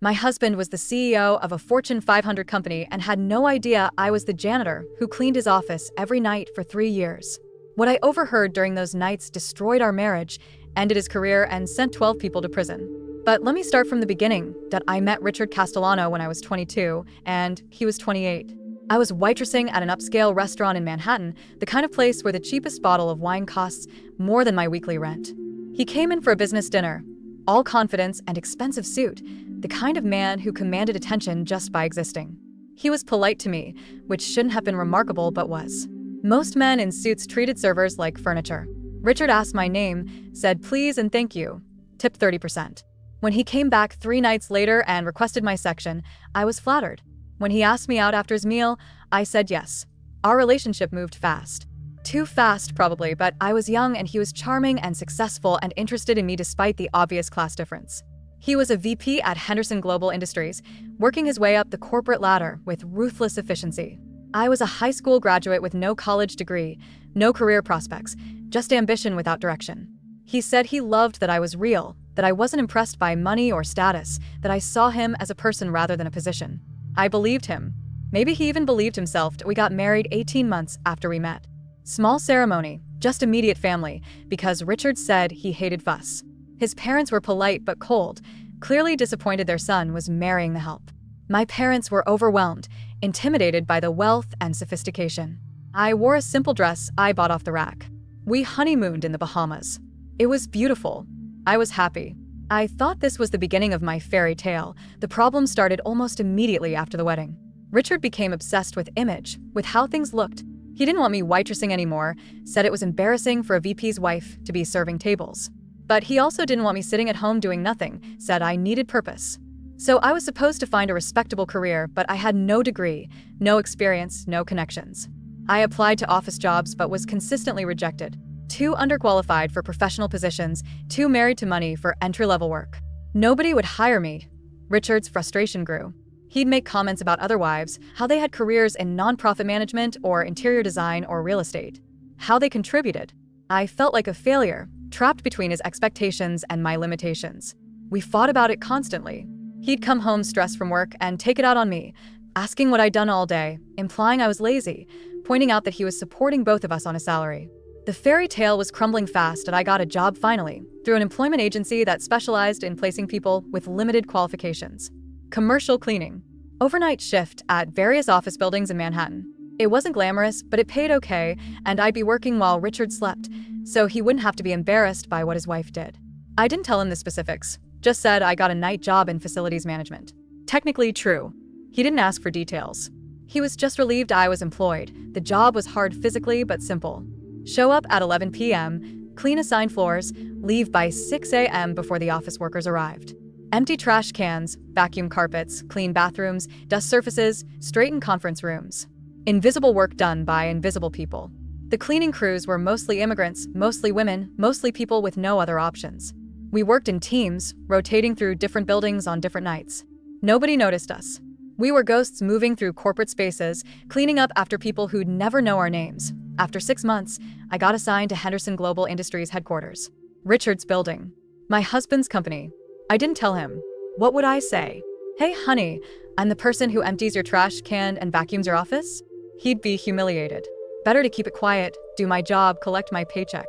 My husband was the CEO of a Fortune 500 company and had no idea I was the janitor who cleaned his office every night for 3 years. What I overheard during those nights destroyed our marriage, ended his career, and sent 12 people to prison. But let me start from the beginning, that I met Richard Castellano when I was 22, and he was 28. I was waitressing at an upscale restaurant in Manhattan, the kind of place where the cheapest bottle of wine costs more than my weekly rent. He came in for a business dinner, all confidence and expensive suit, the kind of man who commanded attention just by existing. He was polite to me, which shouldn't have been remarkable but was. Most men in suits treated servers like furniture. Richard asked my name, said please and thank you, tipped 30%. When he came back 3 nights later and requested my section, I was flattered. When he asked me out after his meal, I said yes. Our relationship moved fast. Too fast, probably, but I was young and he was charming and successful and interested in me despite the obvious class difference. He was a VP at Henderson Global Industries, working his way up the corporate ladder with ruthless efficiency. I was a high school graduate with no college degree, no career prospects, just ambition without direction. He said he loved that I was real, that I wasn't impressed by money or status, that I saw him as a person rather than a position. I believed him. Maybe he even believed himself. We got married 18 months after we met. Small ceremony, just immediate family, because Richard said he hated fuss. His parents were polite but cold, clearly disappointed their son was marrying the help. My parents were overwhelmed, intimidated by the wealth and sophistication. I wore a simple dress I bought off the rack. We honeymooned in the Bahamas. It was beautiful. I was happy. I thought this was the beginning of my fairy tale. The problem started almost immediately after the wedding. Richard became obsessed with image, with how things looked. He didn't want me waitressing anymore, said it was embarrassing for a VP's wife to be serving tables. But he also didn't want me sitting at home doing nothing, said I needed purpose. So I was supposed to find a respectable career, but I had no degree, no experience, no connections. I applied to office jobs but was consistently rejected. Too underqualified for professional positions, too married to money for entry-level work. Nobody would hire me. Richard's frustration grew. He'd make comments about other wives, how they had careers in nonprofit management or interior design or real estate, how they contributed. I felt like a failure, trapped between his expectations and my limitations. We fought about it constantly. He'd come home stressed from work and take it out on me, asking what I'd done all day, implying I was lazy, pointing out that he was supporting both of us on a salary. The fairy tale was crumbling fast and I got a job finally, through an employment agency that specialized in placing people with limited qualifications. Commercial cleaning. Overnight shift at various office buildings in Manhattan. It wasn't glamorous, but it paid okay, and I'd be working while Richard slept, so he wouldn't have to be embarrassed by what his wife did. I didn't tell him the specifics, just said I got a night job in facilities management. Technically true. He didn't ask for details. He was just relieved I was employed. The job was hard physically, but simple. Show up at 11 p.m., clean assigned floors, leave by 6 a.m. before the office workers arrived. Empty trash cans, vacuum carpets, clean bathrooms, dust surfaces, straighten conference rooms. Invisible work done by invisible people. The cleaning crews were mostly immigrants, mostly women, mostly people with no other options. We worked in teams, rotating through different buildings on different nights. Nobody noticed us. We were ghosts moving through corporate spaces, cleaning up after people who'd never know our names. After 6 months, I got assigned to Henderson Global Industries headquarters. Richard's building. My husband's company. I didn't tell him. What would I say? Hey, honey, I'm the person who empties your trash can and vacuums your office? He'd be humiliated. Better to keep it quiet, do my job, collect my paycheck.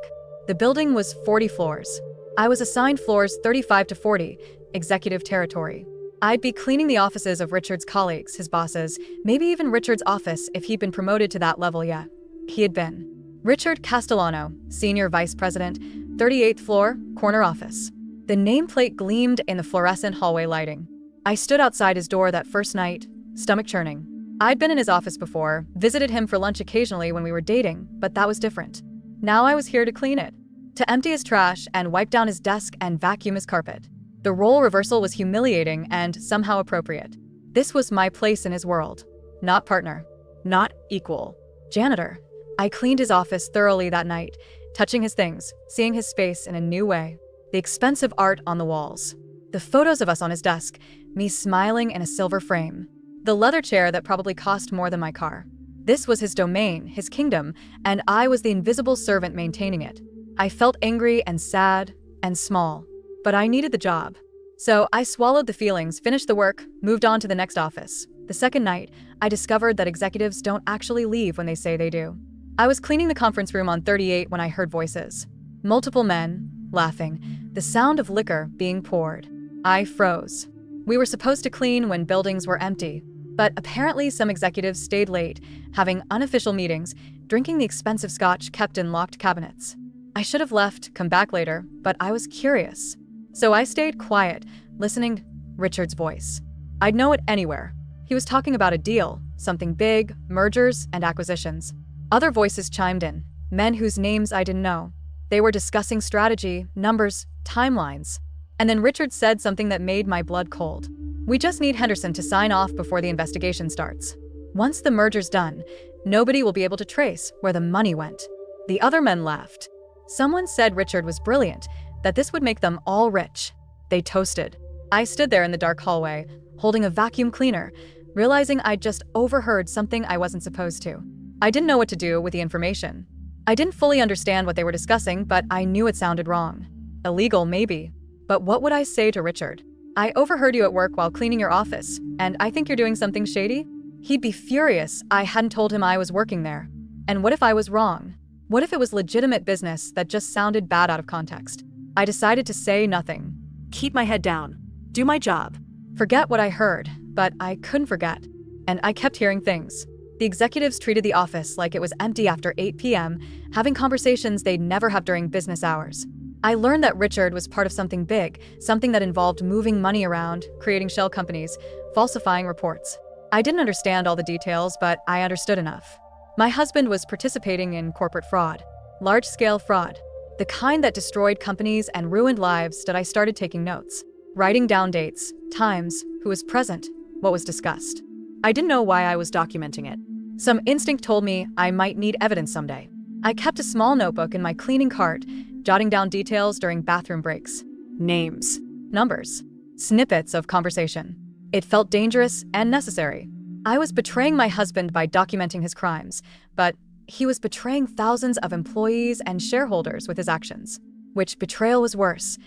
The building was 40 floors. I was assigned floors 35 to 40, executive territory. I'd be cleaning the offices of Richard's colleagues, his bosses, maybe even Richard's office if he'd been promoted to that level yet. He had been. Richard Castellano, Senior Vice President, 38th floor, corner office. The nameplate gleamed in the fluorescent hallway lighting. I stood outside his door that first night, stomach churning. I'd been in his office before, visited him for lunch occasionally when we were dating, but that was different. Now I was here to clean it, to empty his trash and wipe down his desk and vacuum his carpet. The role reversal was humiliating and somehow appropriate. This was my place in his world. Not partner. Not equal. Janitor. I cleaned his office thoroughly that night, touching his things, seeing his space in a new way. The expensive art on the walls. The photos of us on his desk, me smiling in a silver frame. The leather chair that probably cost more than my car. This was his domain, his kingdom, and I was the invisible servant maintaining it. I felt angry and sad and small, but I needed the job. So I swallowed the feelings, finished the work, moved on to the next office. The second night, I discovered that executives don't actually leave when they say they do. I was cleaning the conference room on 38 when I heard voices. Multiple men, laughing, the sound of liquor being poured. I froze. We were supposed to clean when buildings were empty, but apparently some executives stayed late, having unofficial meetings, drinking the expensive scotch kept in locked cabinets. I should have left, come back later, but I was curious. So I stayed quiet, listening to Richard's voice. I'd know it anywhere. He was talking about a deal, something big, mergers and acquisitions. Other voices chimed in, men whose names I didn't know. They were discussing strategy, numbers, timelines. And then Richard said something that made my blood cold. We just need Henderson to sign off before the investigation starts. Once the merger's done, nobody will be able to trace where the money went. The other men laughed. Someone said Richard was brilliant, that this would make them all rich. They toasted. I stood there in the dark hallway, holding a vacuum cleaner, realizing I'd just overheard something I wasn't supposed to. I didn't know what to do with the information. I didn't fully understand what they were discussing, but I knew it sounded wrong. Illegal, maybe. But what would I say to Richard? I overheard you at work while cleaning your office, and I think you're doing something shady? He'd be furious I hadn't told him I was working there. And what if I was wrong? What if it was legitimate business that just sounded bad out of context? I decided to say nothing. Keep my head down. Do my job. Forget what I heard, but I couldn't forget. And I kept hearing things. The executives treated the office like it was empty after 8 p.m., having conversations they'd never have during business hours. I learned that Richard was part of something big, something that involved moving money around, creating shell companies, falsifying reports. I didn't understand all the details, but I understood enough. My husband was participating in corporate fraud, large-scale fraud, the kind that destroyed companies and ruined lives. That I started taking notes, writing down dates, times, who was present, what was discussed. I didn't know why I was documenting it. Some instinct told me I might need evidence someday. I kept a small notebook in my cleaning cart, jotting down details during bathroom breaks. Names. Numbers. Snippets of conversation. It felt dangerous and necessary. I was betraying my husband by documenting his crimes, but he was betraying thousands of employees and shareholders with his actions. Which betrayal was worse?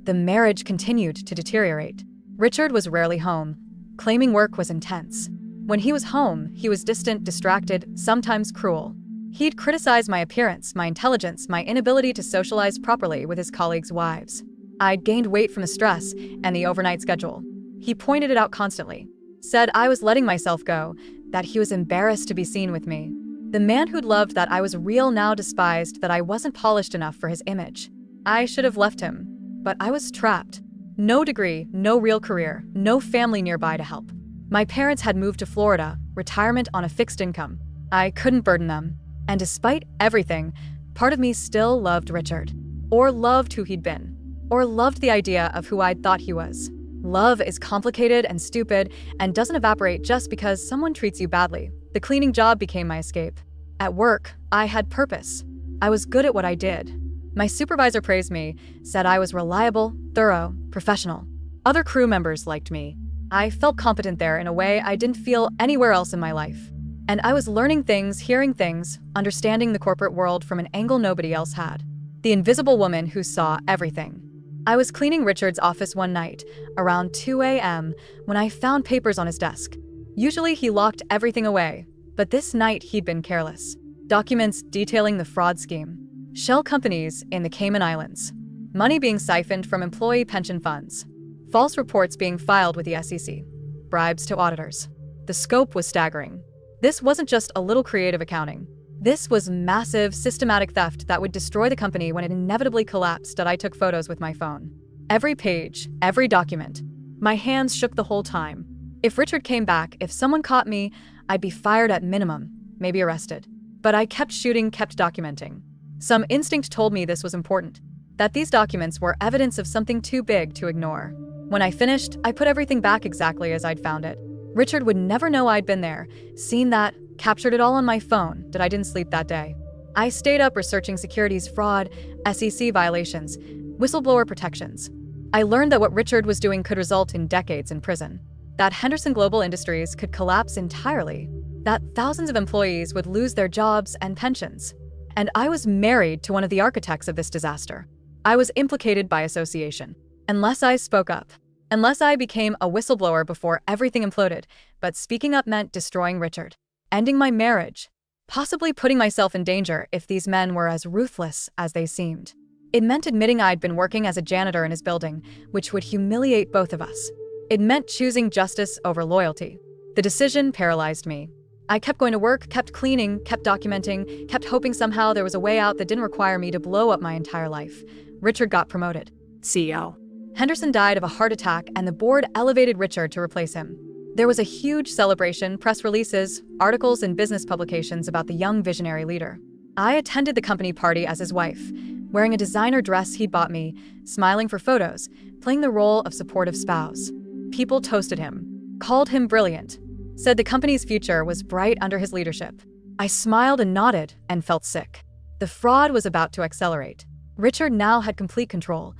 The marriage continued to deteriorate. Richard was rarely home. Claiming work was intense. When he was home, he was distant, distracted, sometimes cruel. He'd criticize my appearance, my intelligence, my inability to socialize properly with his colleagues' wives. I'd gained weight from the stress and the overnight schedule. He pointed it out constantly. Said I was letting myself go, that he was embarrassed to be seen with me. The man who'd loved that I was real now despised that I wasn't polished enough for his image. I should have left him, but I was trapped. No degree, no real career, no family nearby to help. My parents had moved to Florida, retirement on a fixed income. I couldn't burden them. And despite everything, part of me still loved Richard. Or loved who he'd been. Or loved the idea of who I'd thought he was. Love is complicated and stupid and doesn't evaporate just because someone treats you badly. The cleaning job became my escape. At work, I had purpose. I was good at what I did. My supervisor praised me, said I was reliable, thorough, professional. Other crew members liked me. I felt competent there in a way I didn't feel anywhere else in my life. And I was learning things, hearing things, understanding the corporate world from an angle nobody else had. The invisible woman who saw everything. I was cleaning Richard's office one night, around 2 a.m., when I found papers on his desk. Usually he locked everything away, but this night he'd been careless. Documents detailing the fraud scheme. Shell companies in the Cayman Islands. Money being siphoned from employee pension funds. False reports being filed with the SEC. Bribes to auditors. The scope was staggering. This wasn't just a little creative accounting. This was massive, systematic theft that would destroy the company when it inevitably collapsed. That I took photos with my phone. Every page, every document. My hands shook the whole time. If Richard came back, if someone caught me, I'd be fired at minimum, maybe arrested. But I kept shooting, kept documenting. Some instinct told me this was important, that these documents were evidence of something too big to ignore. When I finished, I put everything back exactly as I'd found it. Richard would never know I'd been there, seen that, captured it all on my phone, that I didn't sleep that day. I stayed up researching securities fraud, SEC violations, whistleblower protections. I learned that what Richard was doing could result in decades in prison, that Henderson Global Industries could collapse entirely, that thousands of employees would lose their jobs and pensions. And I was married to one of the architects of this disaster. I was implicated by association. Unless I spoke up, Unless I became a whistleblower before everything imploded, but speaking up meant destroying Richard, ending my marriage, possibly putting myself in danger if these men were as ruthless as they seemed. It meant admitting I'd been working as a janitor in his building, which would humiliate both of us. It meant choosing justice over loyalty. The decision paralyzed me. I kept going to work, kept cleaning, kept documenting, kept hoping somehow there was a way out that didn't require me to blow up my entire life. Richard got promoted. CEO. Henderson died of a heart attack, and the board elevated Richard to replace him. There was a huge celebration, press releases, articles in business publications about the young visionary leader. I attended the company party as his wife, wearing a designer dress he'd bought me, smiling for photos, playing the role of supportive spouse. People toasted him, called him brilliant, said the company's future was bright under his leadership. I smiled and nodded and felt sick. The fraud was about to accelerate. Richard now had complete control.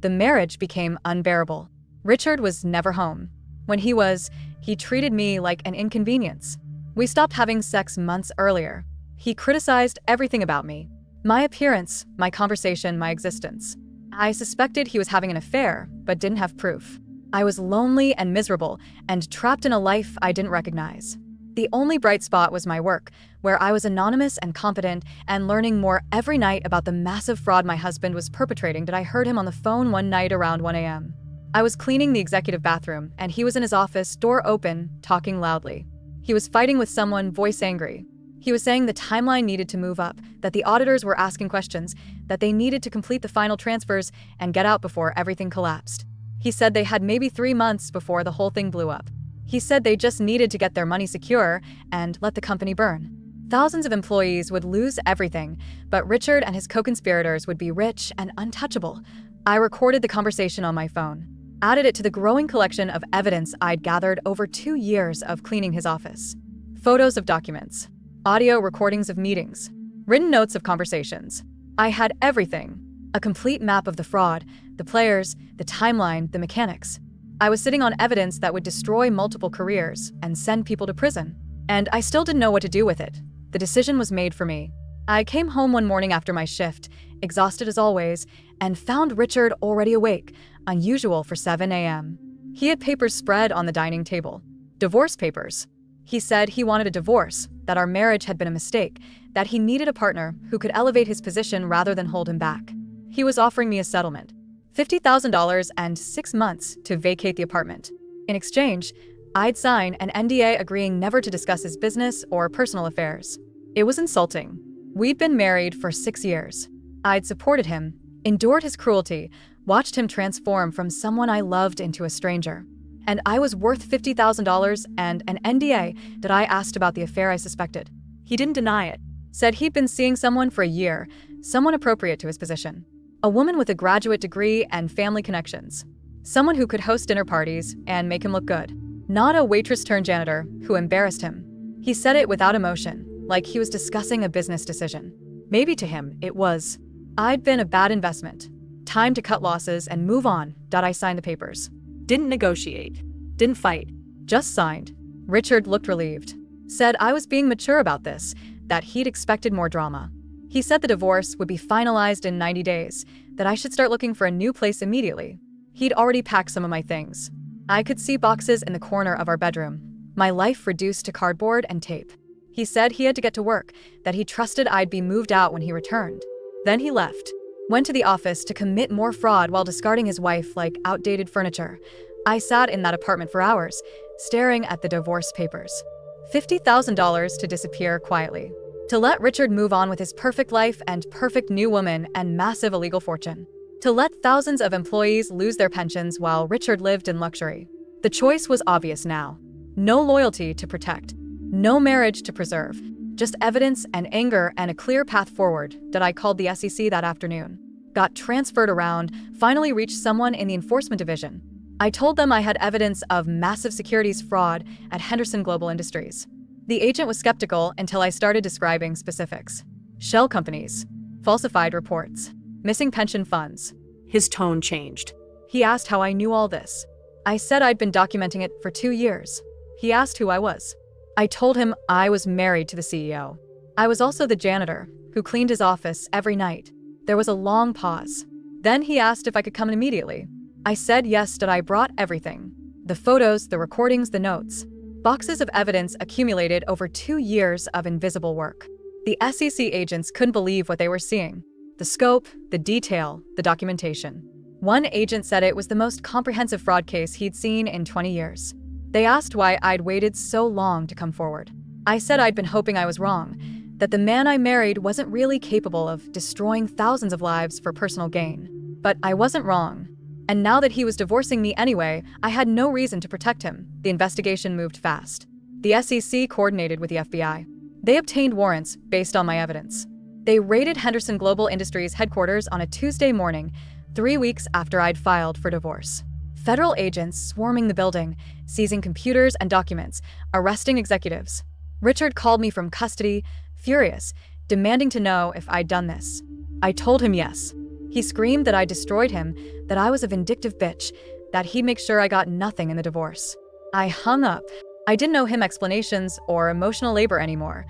The marriage became unbearable. Richard was never home. When he was, he treated me like an inconvenience. We stopped having sex months earlier. He criticized everything about me. My appearance, my conversation, my existence. I suspected he was having an affair, but didn't have proof. I was lonely and miserable, and trapped in a life I didn't recognize. The only bright spot was my work, where I was anonymous and competent and learning more every night about the massive fraud my husband was perpetrating. That I heard him on the phone one night around 1 a.m. I was cleaning the executive bathroom, and he was in his office, door open, talking loudly. He was fighting with someone, voice angry. He was saying the timeline needed to move up, that the auditors were asking questions, that they needed to complete the final transfers and get out before everything collapsed. He said they had maybe 3 months before the whole thing blew up. He said they just needed to get their money secure and let the company burn. Thousands of employees would lose everything, but Richard and his co-conspirators would be rich and untouchable. I recorded the conversation on my phone, added it to the growing collection of evidence I'd gathered over 2 years of cleaning his office. Photos of documents, audio recordings of meetings, written notes of conversations. I had everything. A complete map of the fraud, the players, the timeline, the mechanics. I was sitting on evidence that would destroy multiple careers and send people to prison. And I still didn't know what to do with it. The decision was made for me. I came home one morning after my shift, exhausted as always, and found Richard already awake, unusual for 7 a.m. He had papers spread on the dining table. Divorce papers. He said he wanted a divorce, that our marriage had been a mistake, that he needed a partner who could elevate his position rather than hold him back. He was offering me a settlement, $50,000 and 6 months to vacate the apartment. In exchange, I'd sign an NDA agreeing never to discuss his business or personal affairs. It was insulting. We'd been married for 6 years. I'd supported him, endured his cruelty, watched him transform from someone I loved into a stranger. And I was worth $50,000 and an NDA that I asked about the affair I suspected. He didn't deny it. Said he'd been seeing someone for a year, someone appropriate to his position. A woman with a graduate degree and family connections. Someone who could host dinner parties and make him look good. Not a waitress-turned-janitor who embarrassed him. He said it without emotion, like he was discussing a business decision. Maybe to him, it was. I'd been a bad investment. Time to cut losses and move on. I signed the papers. Didn't negotiate. Didn't fight. Just signed. Richard looked relieved. Said I was being mature about this, that he'd expected more drama. He said the divorce would be finalized in 90 days, that I should start looking for a new place immediately. He'd already packed some of my things. I could see boxes in the corner of our bedroom, my life reduced to cardboard and tape. He said he had to get to work, that he trusted I'd be moved out when he returned. Then he left. Went to the office to commit more fraud while discarding his wife like outdated furniture. I sat in that apartment for hours, staring at the divorce papers. $50,000 to disappear quietly. To let Richard move on with his perfect life and perfect new woman and massive illegal fortune. To let thousands of employees lose their pensions while Richard lived in luxury. The choice was obvious now. No loyalty to protect. No marriage to preserve. Just evidence and anger and a clear path forward. I called the SEC that afternoon. Got transferred around, finally reached someone in the enforcement division. I told them I had evidence of massive securities fraud at Henderson Global Industries. The agent was skeptical until I started describing specifics. Shell companies, falsified reports, missing pension funds. His tone changed. He asked how I knew all this. I said I'd been documenting it for 2 years. He asked who I was. I told him I was married to the CEO. I was also the janitor who cleaned his office every night. There was a long pause. Then he asked if I could come in immediately. I said yes, that I brought everything. The photos, the recordings, the notes. Boxes of evidence accumulated over 2 years of invisible work. The SEC agents couldn't believe what they were seeing. The scope, the detail, the documentation. One agent said it was the most comprehensive fraud case he'd seen in 20 years. They asked why I'd waited so long to come forward. I said I'd been hoping I was wrong, that the man I married wasn't really capable of destroying thousands of lives for personal gain. But I wasn't wrong. And now that he was divorcing me anyway, I had no reason to protect him. The investigation moved fast. The SEC coordinated with the FBI. They obtained warrants based on my evidence. They raided Henderson Global Industries headquarters on a Tuesday morning, 3 weeks after I'd filed for divorce. Federal agents swarming the building, seizing computers and documents, arresting executives. Richard called me from custody, furious, demanding to know if I'd done this. I told him yes. He screamed that I destroyed him, that I was a vindictive bitch, that he'd make sure I got nothing in the divorce. I hung up. I didn't owe him explanations or emotional labor anymore.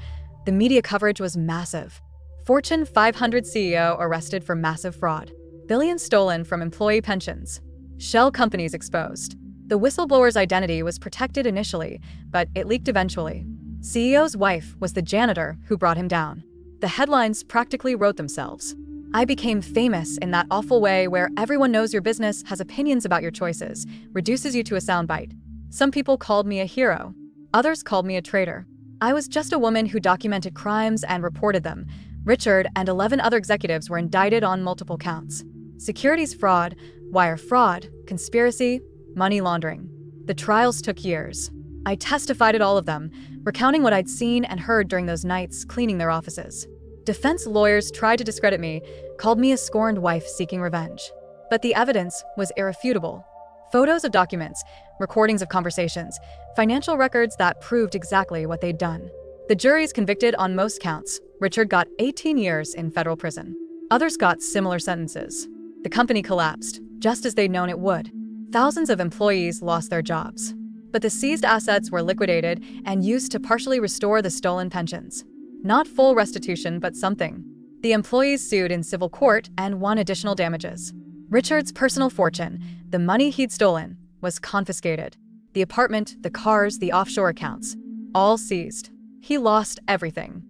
The media coverage was massive. Fortune 500 CEO arrested for massive fraud. Billions stolen from employee pensions. Shell companies exposed. The whistleblower's identity was protected initially, but it leaked eventually. CEO's wife was the janitor who brought him down. The headlines practically wrote themselves. I became famous in that awful way where everyone knows your business, has opinions about your choices, reduces you to a soundbite. Some people called me a hero. Others called me a traitor. I was just a woman who documented crimes and reported them. Richard and 11 other executives were indicted on multiple counts. Securities fraud, wire fraud, conspiracy, money laundering. The trials took years. I testified at all of them, recounting what I'd seen and heard during those nights cleaning their offices. Defense lawyers tried to discredit me, called me a scorned wife seeking revenge. But the evidence was irrefutable. Photos of documents, recordings of conversations, financial records that proved exactly what they'd done. The juries convicted on most counts. Richard got 18 years in federal prison. Others got similar sentences. The company collapsed, just as they'd known it would. Thousands of employees lost their jobs. But the seized assets were liquidated and used to partially restore the stolen pensions. Not full restitution, but something. The employees sued in civil court and won additional damages. Richard's personal fortune, the money he'd stolen, was confiscated. The apartment, the cars, the offshore accounts, all seized. He lost everything.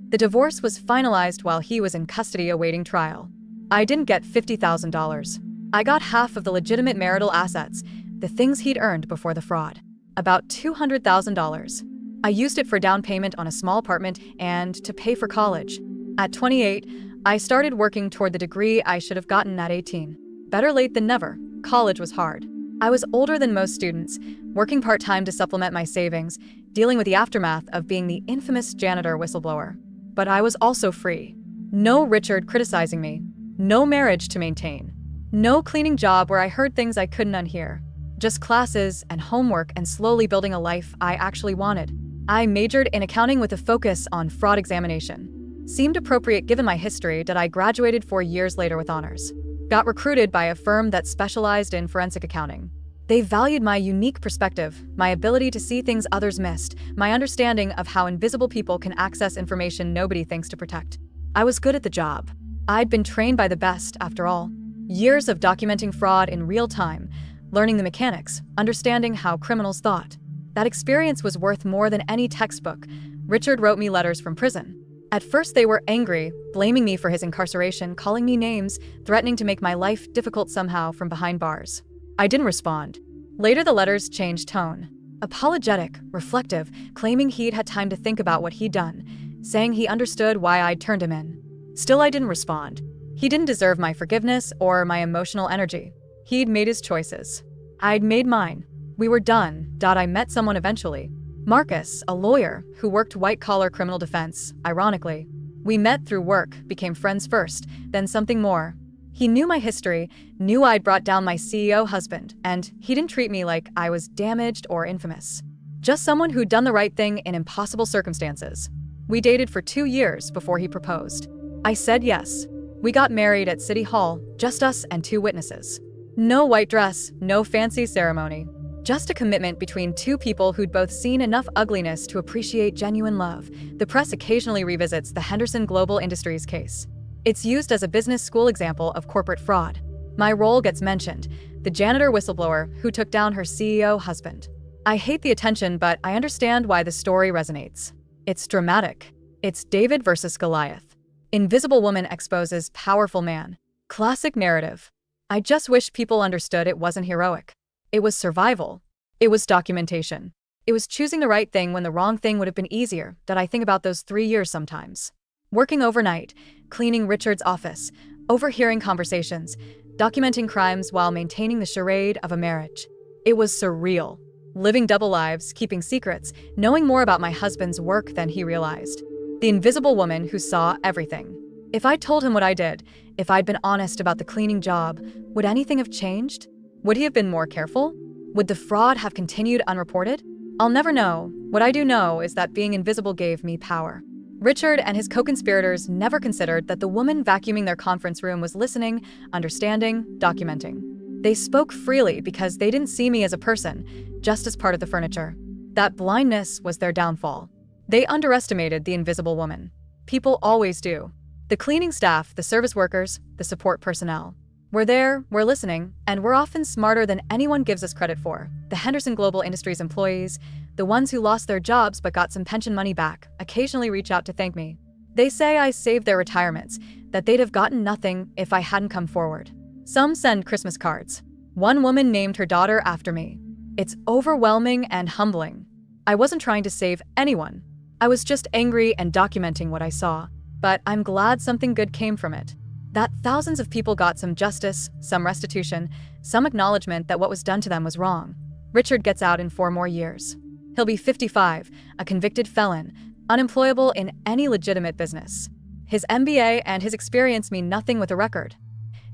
The divorce was finalized while he was in custody awaiting trial. I didn't get $50,000. I got half of the legitimate marital assets, the things he'd earned before the fraud. About $200,000. I used it for down payment on a small apartment and to pay for college. At 28, I started working toward the degree I should have gotten at 18. Better late than never. College was hard. I was older than most students, working part-time to supplement my savings, dealing with the aftermath of being the infamous janitor whistleblower. But I was also free. No Richard criticizing me. No marriage to maintain. No cleaning job where I heard things I couldn't unhear. Just classes and homework and slowly building a life I actually wanted. I majored in accounting with a focus on fraud examination. Seemed appropriate given my history that I graduated 4 years later with honors. Got recruited by a firm that specialized in forensic accounting. They valued my unique perspective, my ability to see things others missed, my understanding of how invisible people can access information nobody thinks to protect. I was good at the job. I'd been trained by the best, after all. Years of documenting fraud in real time, learning the mechanics, understanding how criminals thought. That experience was worth more than any textbook. Richard wrote me letters from prison. At first they were angry, blaming me for his incarceration, calling me names, threatening to make my life difficult somehow from behind bars. I didn't respond. Later the letters changed tone. Apologetic, reflective, claiming he'd had time to think about what he'd done, saying he understood why I'd turned him in. Still I didn't respond. He didn't deserve my forgiveness or my emotional energy. He'd made his choices. I'd made mine. We were done. I met someone eventually. Marcus, a lawyer who worked white-collar criminal defense, ironically. We met through work, became friends first, then something more. He knew my history, knew I'd brought down my CEO husband, and he didn't treat me like I was damaged or infamous. Just someone who'd done the right thing in impossible circumstances. We dated for 2 years before he proposed. I said yes. We got married at City Hall, just us and 2 witnesses. No white dress, no fancy ceremony. Just a commitment between 2 people who'd both seen enough ugliness to appreciate genuine love. The press occasionally revisits the Henderson Global Industries case. It's used as a business school example of corporate fraud. My role gets mentioned, the janitor whistleblower who took down her CEO husband. I hate the attention, but I understand why the story resonates. It's dramatic. It's David versus Goliath. Invisible woman exposes powerful man. Classic narrative. I just wish people understood it wasn't heroic. It was survival. It was documentation. It was choosing the right thing when the wrong thing would have been easier. That I think about those 3 years sometimes. Working overnight, cleaning Richard's office, overhearing conversations, documenting crimes while maintaining the charade of a marriage. It was surreal. Living double lives, keeping secrets, knowing more about my husband's work than he realized. The invisible woman who saw everything. If I told him what I did, if I'd been honest about the cleaning job, would anything have changed? Would he have been more careful? Would the fraud have continued unreported? I'll never know. What I do know is that being invisible gave me power. Richard and his co-conspirators never considered that the woman vacuuming their conference room was listening, understanding, documenting. They spoke freely because they didn't see me as a person, just as part of the furniture. That blindness was their downfall. They underestimated the invisible woman. People always do. The cleaning staff, the service workers, the support personnel. We're there, we're listening, and we're often smarter than anyone gives us credit for. The Henderson Global Industries employees, the ones who lost their jobs but got some pension money back, occasionally reach out to thank me. They say I saved their retirements, that they'd have gotten nothing if I hadn't come forward. Some send Christmas cards. One woman named her daughter after me. It's overwhelming and humbling. I wasn't trying to save anyone. I was just angry and documenting what I saw. But I'm glad something good came from it. That thousands of people got some justice, some restitution, some acknowledgement that what was done to them was wrong. Richard gets out in 4 more years. He'll be 55, a convicted felon, unemployable in any legitimate business. His MBA and his experience mean nothing with a record.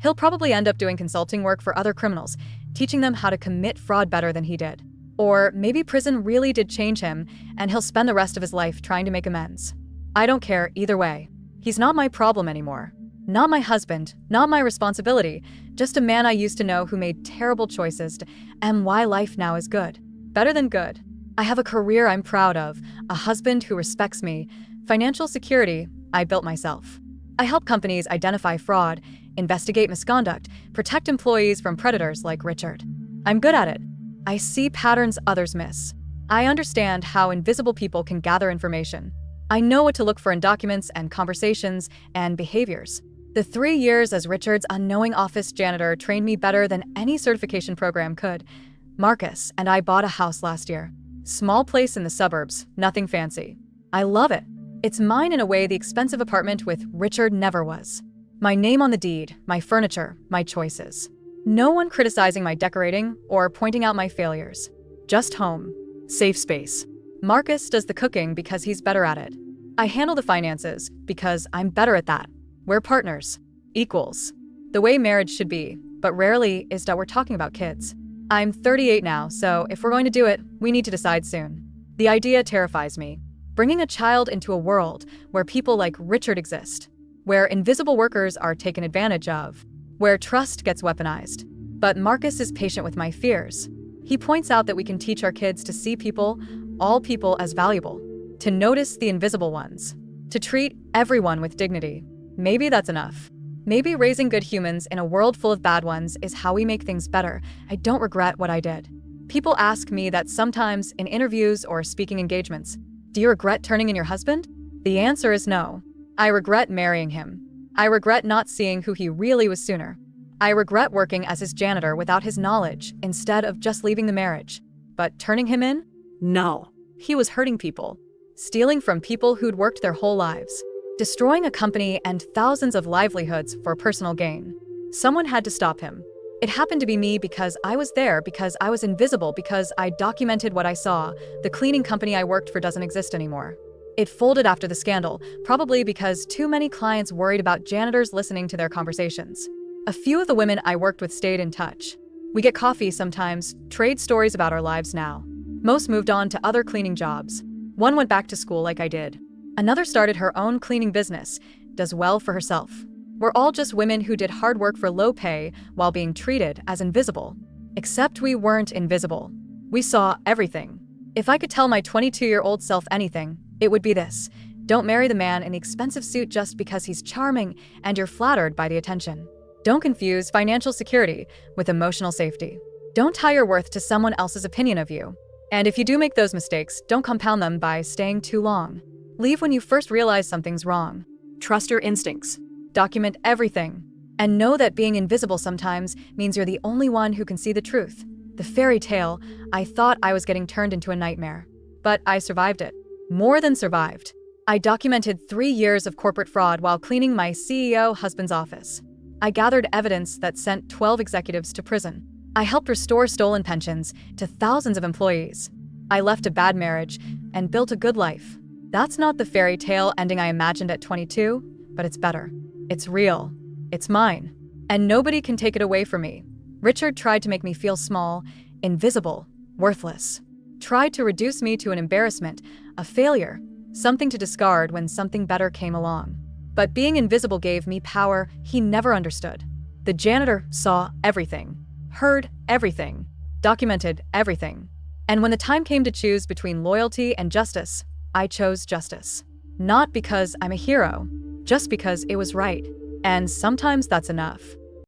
He'll probably end up doing consulting work for other criminals, teaching them how to commit fraud better than he did. Or maybe prison really did change him, and he'll spend the rest of his life trying to make amends. I don't care either way. He's not my problem anymore. Not my husband, not my responsibility, just a man I used to know who made terrible choices and why life now is good. Better than good. I have a career I'm proud of, a husband who respects me, financial security I built myself. I help companies identify fraud, investigate misconduct, protect employees from predators like Richard. I'm good at it. I see patterns others miss. I understand how invisible people can gather information. I know what to look for in documents and conversations and behaviors. The 3 years as Richard's unknowing office janitor trained me better than any certification program could. Marcus and I bought a house last year. Small place in the suburbs, nothing fancy. I love it. It's mine in a way the expensive apartment with Richard never was. My name on the deed, my furniture, my choices. No one criticizing my decorating or pointing out my failures. Just home. Safe space. Marcus does the cooking because he's better at it. I handle the finances because I'm better at that. We're partners. Equals. The way marriage should be, but rarely is that we're talking about kids. I'm 38 now, so if we're going to do it, we need to decide soon. The idea terrifies me. Bringing a child into a world where people like Richard exist, where invisible workers are taken advantage of, where trust gets weaponized. But Marcus is patient with my fears. He points out that we can teach our kids to see people, all people, as valuable, to notice the invisible ones, to treat everyone with dignity. Maybe that's enough. Maybe raising good humans in a world full of bad ones is how we make things better. I don't regret what I did. People ask me that sometimes in interviews or speaking engagements. Do you regret turning in your husband? The answer is no. I regret marrying him. I regret not seeing who he really was sooner. I regret working as his janitor without his knowledge instead of just leaving the marriage. But turning him in? No. He was hurting people. Stealing from people who'd worked their whole lives. Destroying a company and thousands of livelihoods for personal gain. Someone had to stop him. It happened to be me because I was there, because I was invisible, because I documented what I saw. The cleaning company I worked for doesn't exist anymore. It folded after the scandal, probably because too many clients worried about janitors listening to their conversations. A few of the women I worked with stayed in touch. We get coffee sometimes, trade stories about our lives now. Most moved on to other cleaning jobs. One went back to school like I did. Another started her own cleaning business, does well for herself. We're all just women who did hard work for low pay while being treated as invisible. Except we weren't invisible. We saw everything. If I could tell my 22-year-old self anything, it would be this. Don't marry the man in the expensive suit just because he's charming and you're flattered by the attention. Don't confuse financial security with emotional safety. Don't tie your worth to someone else's opinion of you. And if you do make those mistakes, don't compound them by staying too long. Leave when you first realize something's wrong. Trust your instincts. Document everything. And know that being invisible sometimes means you're the only one who can see the truth. The fairy tale, I thought I was getting turned into a nightmare. But I survived it. More than survived. I documented 3 years of corporate fraud while cleaning my CEO husband's office. I gathered evidence that sent 12 executives to prison. I helped restore stolen pensions to thousands of employees. I left a bad marriage and built a good life. That's not the fairy tale ending I imagined at 22, but it's better. It's real. It's mine. And nobody can take it away from me. Richard tried to make me feel small, invisible, worthless. Tried to reduce me to an embarrassment, a failure, something to discard when something better came along. But being invisible gave me power he never understood. The janitor saw everything, heard everything, documented everything. And when the time came to choose between loyalty and justice, I chose justice. Not because I'm a hero, just because it was right. And sometimes that's enough.